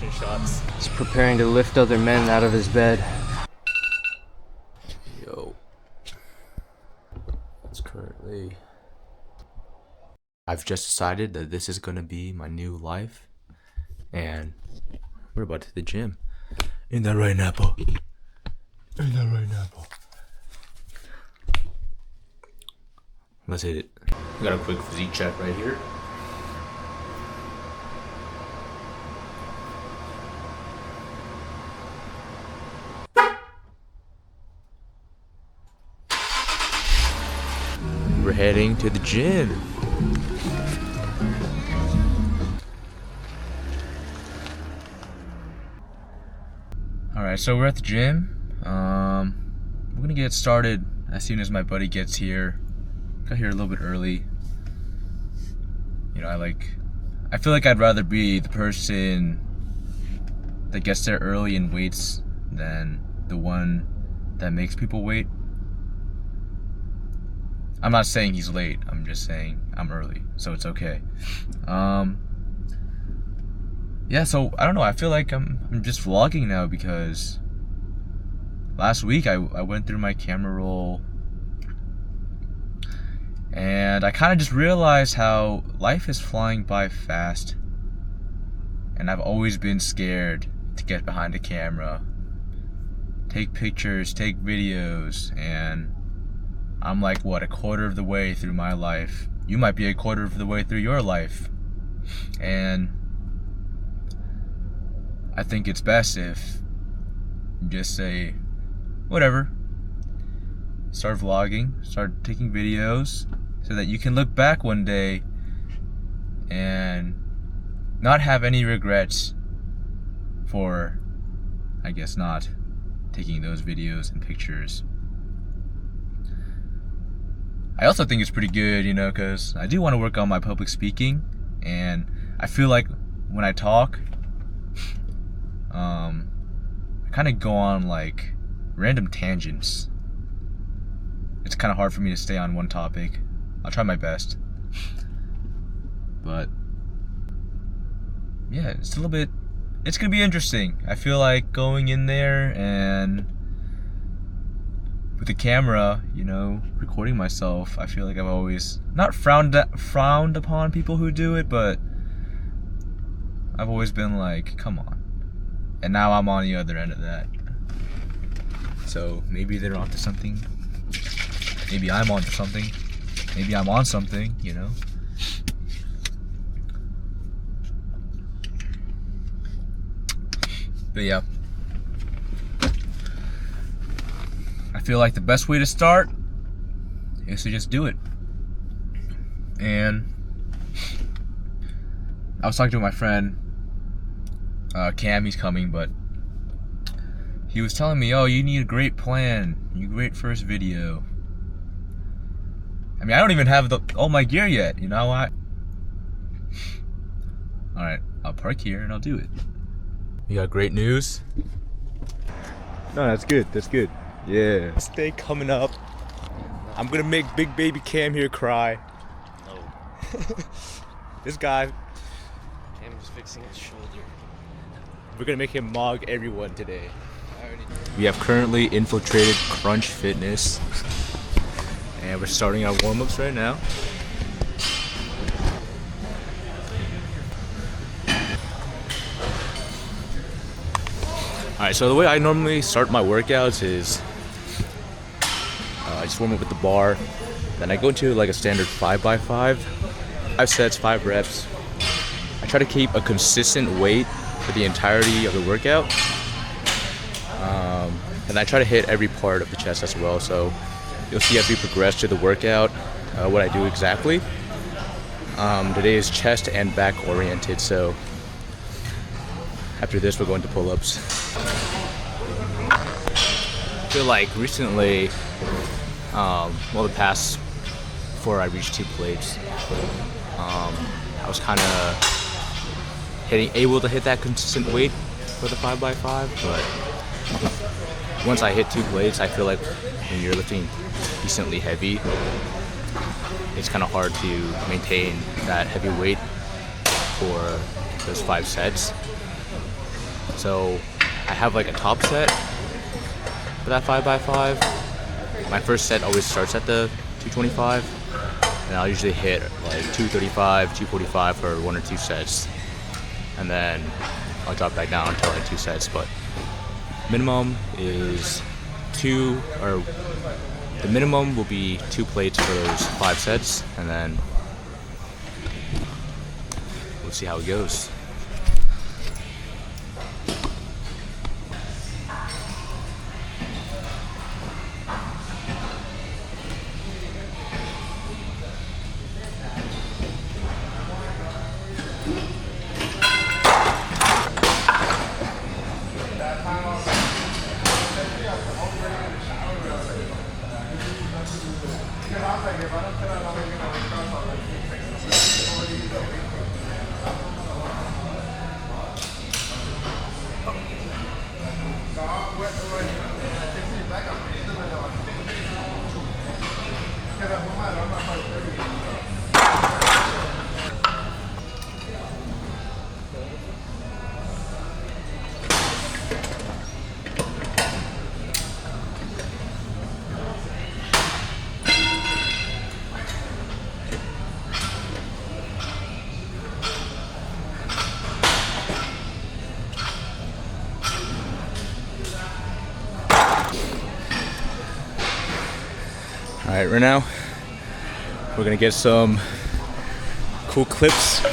action shots. He's preparing to lift other men out of his bed. Yo. It's currently... I've just decided that this is gonna be my new life. And we're about to hit the gym. Ain't that right, Napa? Ain't that right, Napa? Let's hit it. I got a quick physique check right here. We're heading to the gym. Alright, so we're at the gym. We're gonna get started as soon as my buddy gets here. Got here a little bit early. You know, I feel like I'd rather be the person that gets there early and waits than the one that makes people wait. I'm not saying he's late, I'm just saying I'm early, so it's okay. Yeah, so I don't know, I feel like I'm just vlogging now because last week I went through my camera roll and I kind of just realized how life is flying by fast, and I've always been scared to get behind a camera, take pictures, take videos, and I'm like, what, a quarter of the way through my life. You might be a quarter of the way through your life. And I think it's best if you just say, whatever. Start vlogging, start taking videos, so that you can look back one day and not have any regrets for, I guess, not taking those videos and pictures. I also think it's pretty good, you know, because I do want to work on my public speaking, and I feel like when I talk, I kind of go on like random tangents. It's kind of hard for me to stay on one topic. I'll try my best. But yeah, it's gonna be interesting. I feel like going in there and with the camera, you know, recording myself, I feel like I've always not frowned upon people who do it, but I've always been like, come on. And now I'm on the other end of that. So maybe they're onto something. Maybe I'm onto something. Maybe I'm on something, you know. But yeah, I feel like the best way to start is to just do it. And I was talking to my friend Cam, he's coming, but he was telling me, oh, you need a great plan, you great first video. I mean, I don't even have all my gear yet, you know what? Alright, I'll park here and I'll do it. You got great news? No, that's good. That's good. Yeah. This day coming up, I'm gonna make big baby Cam here cry. No. This guy, Cam was fixing his shoulder. we're gonna make him mog everyone today. We have currently infiltrated Crunch Fitness, and we're starting our warm-ups right now. Alright, so the way I normally start my workouts is I just warm up with the bar, then I go into like a standard 5x5, 5 sets, 5 reps. I try to keep a consistent weight for the entirety of the workout, and I try to hit every part of the chest as well, so you'll see as we progress through the workout what I do exactly. Today is chest and back oriented, so after this we're going to pull-ups. I feel like recently, the past, before I reached 2 plates, I was kind of able to hit that consistent weight for the 5x5, but once I hit 2 plates, I feel like when you're lifting decently heavy, it's kind of hard to maintain that heavy weight for those 5 sets. So I have like a top set for that 5x5. My first set always starts at the 225, and I'll usually hit like 235, 245 for 1 or 2 sets, and then I'll drop back down to like 2 sets. But minimum is 2, or the minimum will be 2 plates for those 5 sets, and then we'll see how it goes. All right, right now we're gonna get some cool clips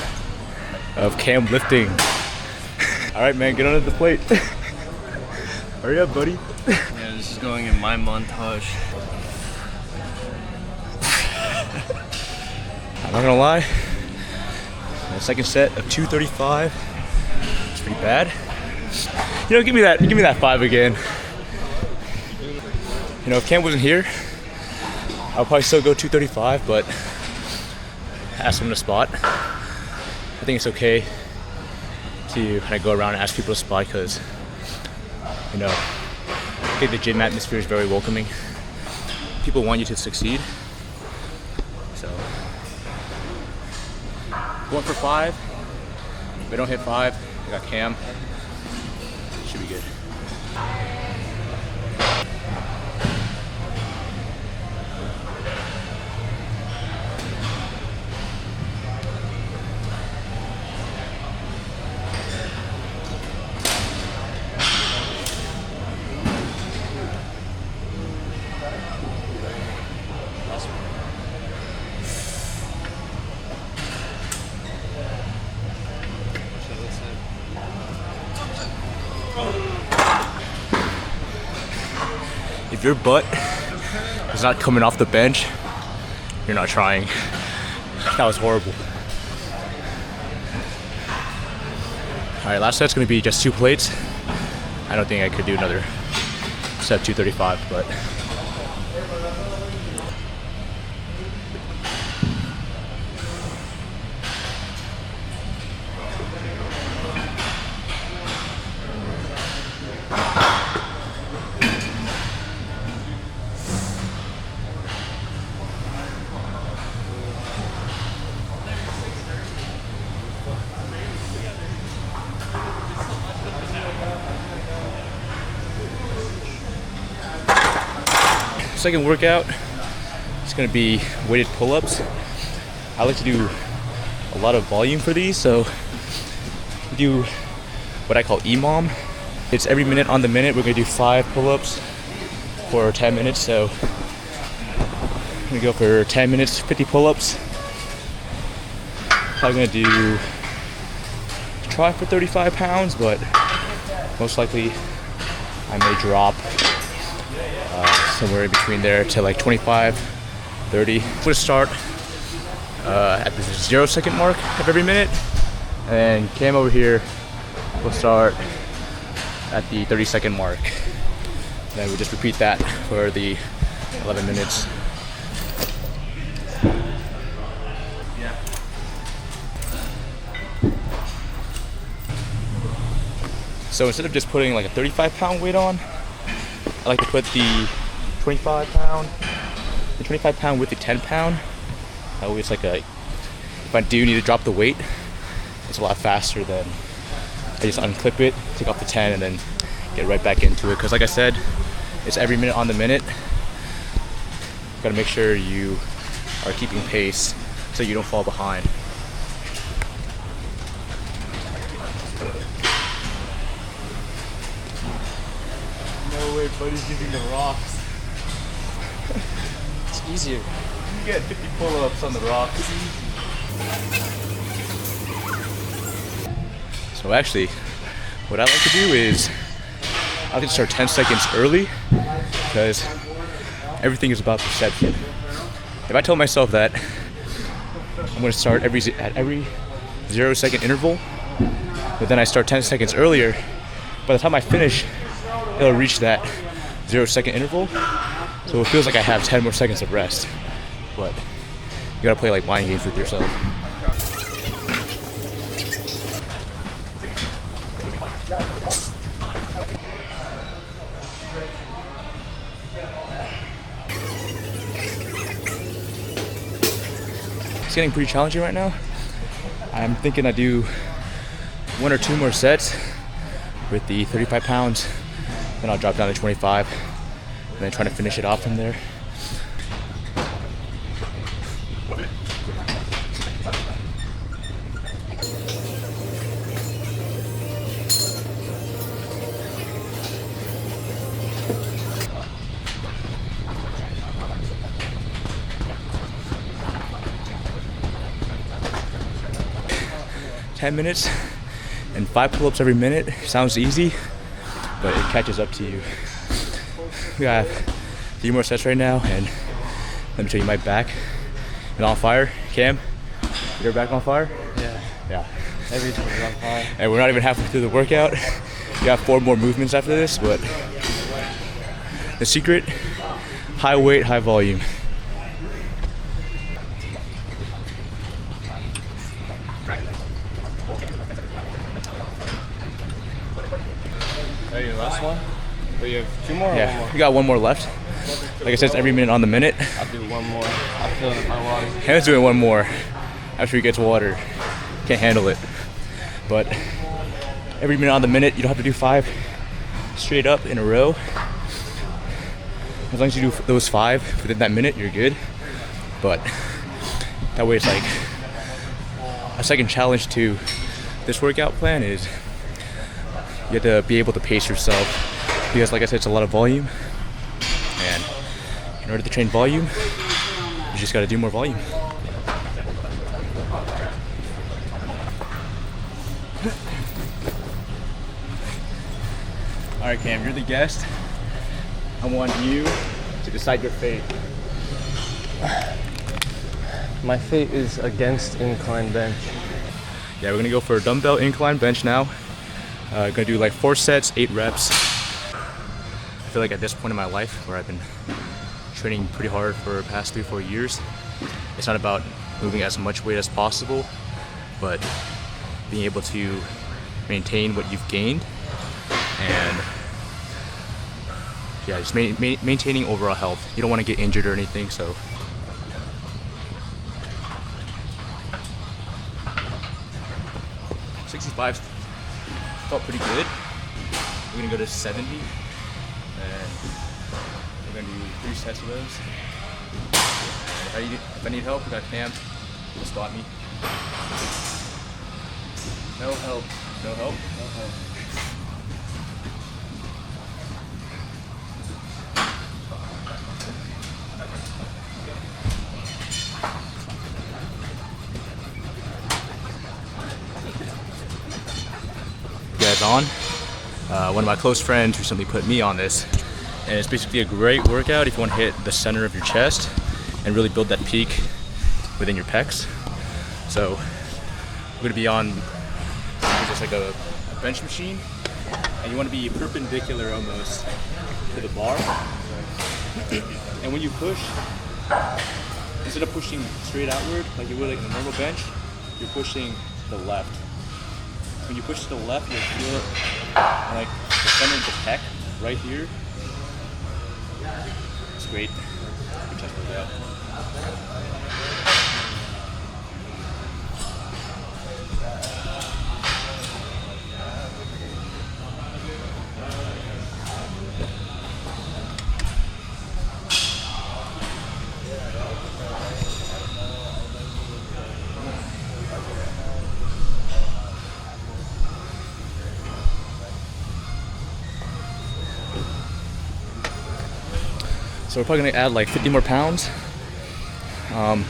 of Cam lifting. All right, man, get on the plate. Hurry up, buddy. Yeah, this is going in my montage. I'm not gonna lie, the second set of 235 is pretty bad. You know, give me that 5 again. You know, if Cam wasn't here, I'll probably still go 235, but ask him to spot. I think it's okay to kind of go around and ask people to spot, because, you know, I think the gym atmosphere is very welcoming. People want you to succeed. So, going for 5. If we don't hit 5, I got Cam. Should be good. If your butt is not coming off the bench, you're not trying. That was horrible. All right, last set's gonna be just 2 plates. I don't think I could do another set 235, but second workout is going to be weighted pull-ups. I like to do a lot of volume for these, so we do what I call EMOM. It's every minute on the minute. We're going to do 5 pull-ups for 10 minutes, so I'm going to go for 10 minutes, 50 pull-ups. Probably going to try for 35 pounds, but most likely I may drop somewhere in between there to like 25, 30. I'm gonna start at the 0 second mark of every minute, and Cam over here will start at the 30-second mark. Then we just repeat that for the 11 minutes. So instead of just putting like a 35-pound weight on, I like to put the 25-pound with the 10-pound. That way it's like if I do need to drop the weight, it's a lot faster than I just unclip it, take off the 10, and then get right back into it. Because like I said, it's every minute on the minute. Gotta make sure you are keeping pace so you don't fall behind. No way, buddy's using the rocks. It's easier. You get 50 pull-ups on the rocks. So actually, what I like to do is I like to start 10 seconds early because everything is about perception. If I tell myself that I'm going to start at every 0-second interval, but then I start 10 seconds earlier, by the time I finish, it'll reach that 0-second interval. So it feels like I have 10 more seconds of rest. But you gotta play like mind games with yourself. It's getting pretty challenging right now. I'm thinking I do 1 or 2 more sets with the 35 pounds, then I'll drop down to 25, and then try to finish it off from there. "10 minutes and 5 pull-ups every minute." Sounds easy, but it catches up to you. We got a few more sets right now, and let me show you my back. It's on fire. Cam, your back on fire? Yeah. Yeah. Everything's on fire. And we're not even halfway through the workout. We got 4 more movements after this, but the secret, high weight, high volume. Are you the last one? Oh, you have 2 more or 1 Yeah, more? we got 1 more left. Like I said, it's every minute on the minute. I'll do 1 more. I'm feeling my lungs. Ham's doing 1 more after he gets water. Can't handle it. But every minute on the minute, you don't have to do 5 straight up in a row. As long as you do those 5 within that minute, you're good. But that way, it's like a second challenge to this workout plan is you have to be able to pace yourself because, like I said, it's a lot of volume. And in order to train volume, you just got to do more volume. All right, Cam, you're the guest. I want you to decide your fate. My fate is against incline bench. Yeah, we're gonna go for a dumbbell incline bench now. Gonna do like 4 sets, 8 reps. I feel like at this point in my life where I've been training pretty hard for the past 3-4 years, it's not about moving as much weight as possible, but being able to maintain what you've gained and yeah, just maintaining overall health. You don't want to get injured or anything, so. "65 felt pretty good. We're gonna go to 70, and we're gonna do 3 sets of those. And if I need help, we got Cam. He'll spot me. No help. No help. No help. Guys on. One of my close friends recently put me on this, and it's basically a great workout if you want to hit the center of your chest and really build that peak within your pecs. So we're going to be on just like a bench machine, and you want to be perpendicular almost to the bar. And when you push, instead of pushing straight outward like you would like in a normal bench, you're pushing to the left. When you push to the left, you'll feel it like the center of the pec right here. It's great. Good chest workout. So we're probably gonna add like 50 more pounds. The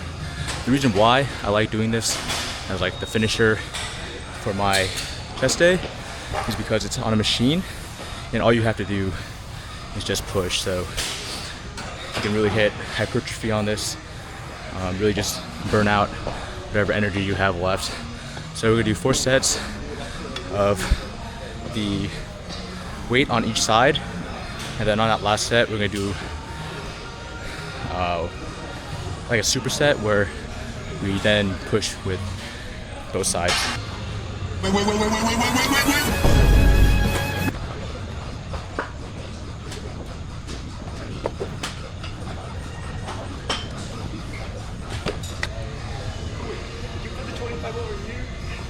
reason why I like doing this as like the finisher for my chest day is because it's on a machine and all you have to do is just push. So you can really hit hypertrophy on this, really just burn out whatever energy you have left. So we're gonna do 4 sets of the weight on each side, and then on that last set we're gonna do like a superset where we then push with both sides.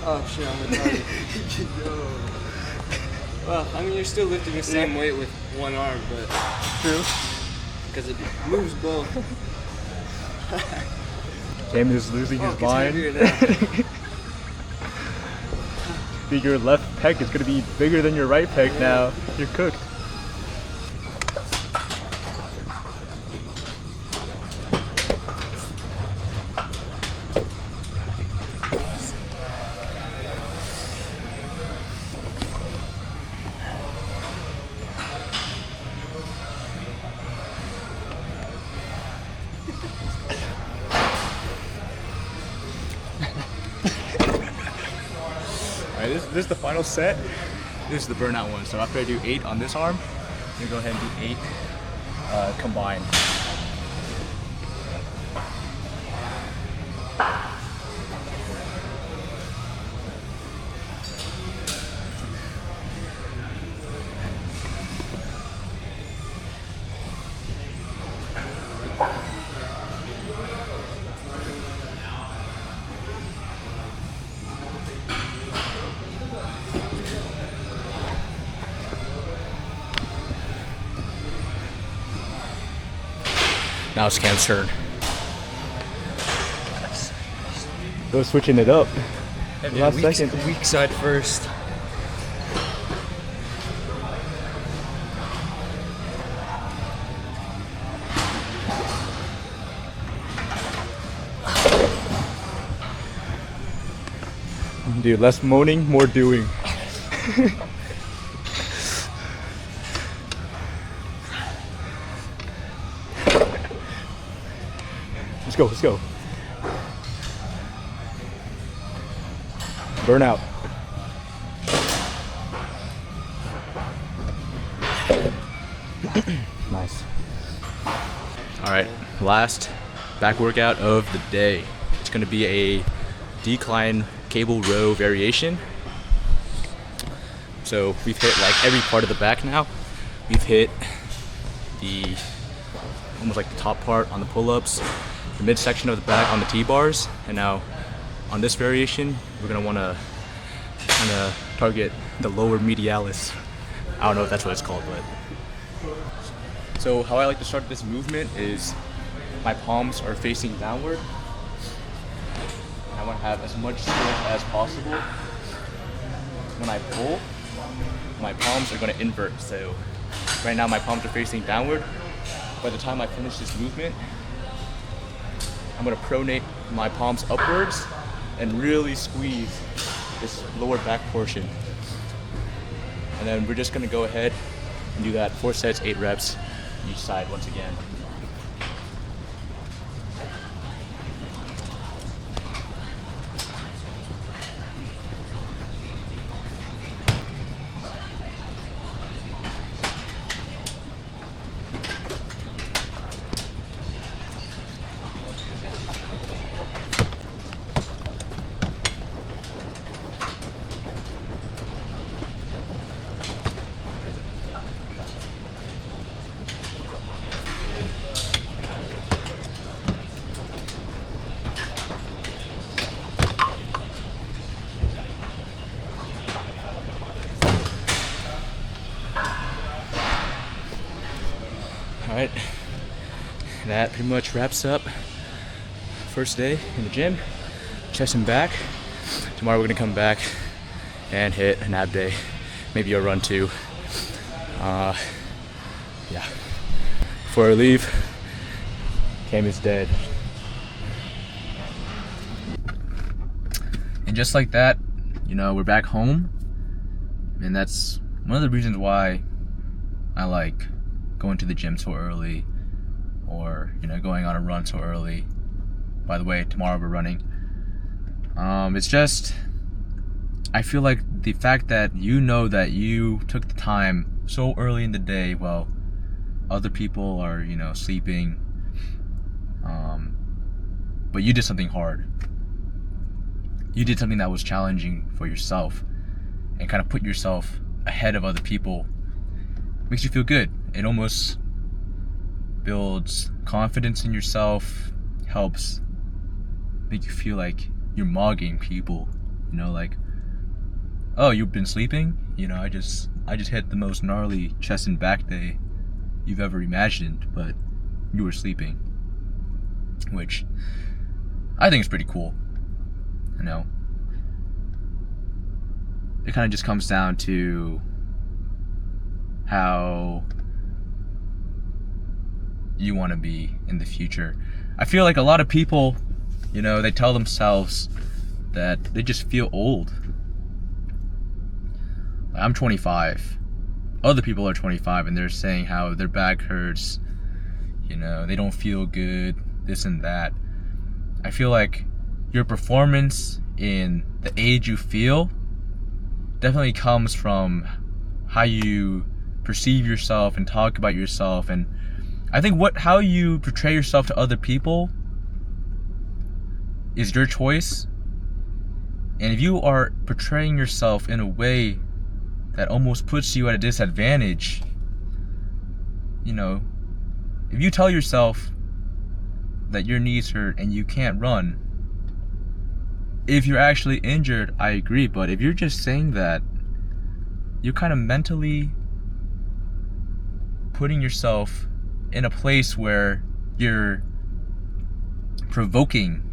Oh shit, I'm retarded. Well, I mean, you're still lifting the same weight with one arm, but True. because it moves both. Cam is losing his It's mind. heavier now. Your left pec is gonna be bigger than your right pec now. You're cooked. Alright, this is the final set. This is the burnout one. So after I do 8 on this arm, I'm gonna go ahead and do 8 combined. Now it's Cam's turn. Go switching it up. Last second. Weak side first. Dude, less moaning, more doing. Let's go. Burnout. Nice. All right, last back workout of the day. It's gonna be a decline cable row variation. So we've hit like every part of the back now. We've hit the almost like the top part on the pull-ups, the midsection of the back on the T-bars, and now on this variation, we're gonna wanna kind of target the lower medialis. I don't know if that's what it's called, but. So how I like to start this movement is my palms are facing downward. I wanna have as much strength as possible. When I pull, my palms are gonna invert. So right now my palms are facing downward. By the time I finish this movement, I'm gonna pronate my palms upwards and really squeeze this lower back portion. And then we're just gonna go ahead and do that 4 sets, 8 reps each side once again. Alright, that pretty much wraps up first day in the gym, chest and back. Tomorrow we're gonna come back and hit an ab day, maybe a run too. Yeah, before I leave, Cam is dead. And just like that, you know, we're back home. And that's one of the reasons why I like going to the gym so early, or, you know, going on a run so early. By the way, tomorrow we're running. It's just, I feel like the fact that you know that you took the time so early in the day while other people are, you know, sleeping, but you did something hard. You did something that was challenging for yourself and kind of put yourself ahead of other people. Makes you feel good. It almost builds confidence in yourself, helps make you feel like you're mugging people, you know, like, oh, you've been sleeping? You know, I just hit the most gnarly chest and back day you've ever imagined, but you were sleeping. Which I think is pretty cool. You know, it kind of just comes down to how you want to be in the future. I feel like a lot of people, you know, they tell themselves that they just feel old. I'm 25. Other people are 25 and they're saying how their back hurts, you know, they don't feel good, this and that. I feel like your performance in the age you feel definitely comes from how you perceive yourself and talk about yourself. And I think how you portray yourself to other people is your choice. And if you are portraying yourself in a way that almost puts you at a disadvantage, you know, if you tell yourself that your knees hurt and you can't run, if you're actually injured, I agree. But if you're just saying that, you're kind of mentally putting yourself in a place where you're provoking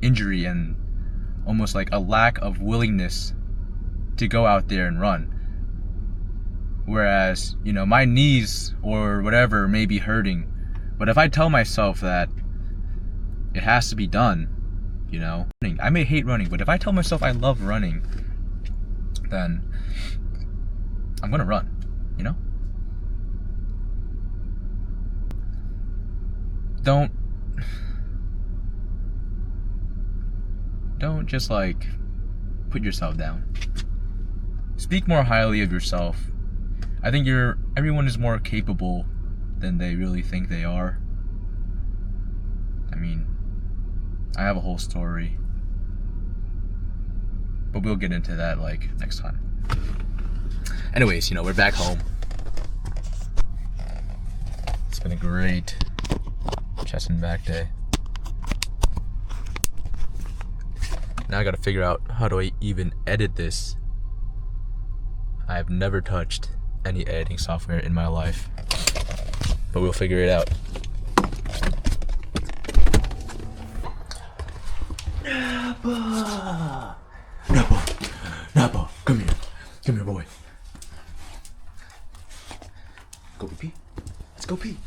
injury and almost like a lack of willingness to go out there and run. Whereas, you know, my knees or whatever may be hurting, but if I tell myself that it has to be done, you know, I may hate running, but if I tell myself I love running, then I'm gonna run, you know? Don't just like put yourself down. Speak more highly of yourself. I think everyone is more capable than they really think they are. I mean, I have a whole story, but we'll get into that like next time. Anyways, you know, we're back home. It's been a great chest and back day. Now I gotta figure out how do I even edit this. I have never touched any editing software in my life, but we'll figure it out. Nappa, come here, boy. Go pee. Let's go pee.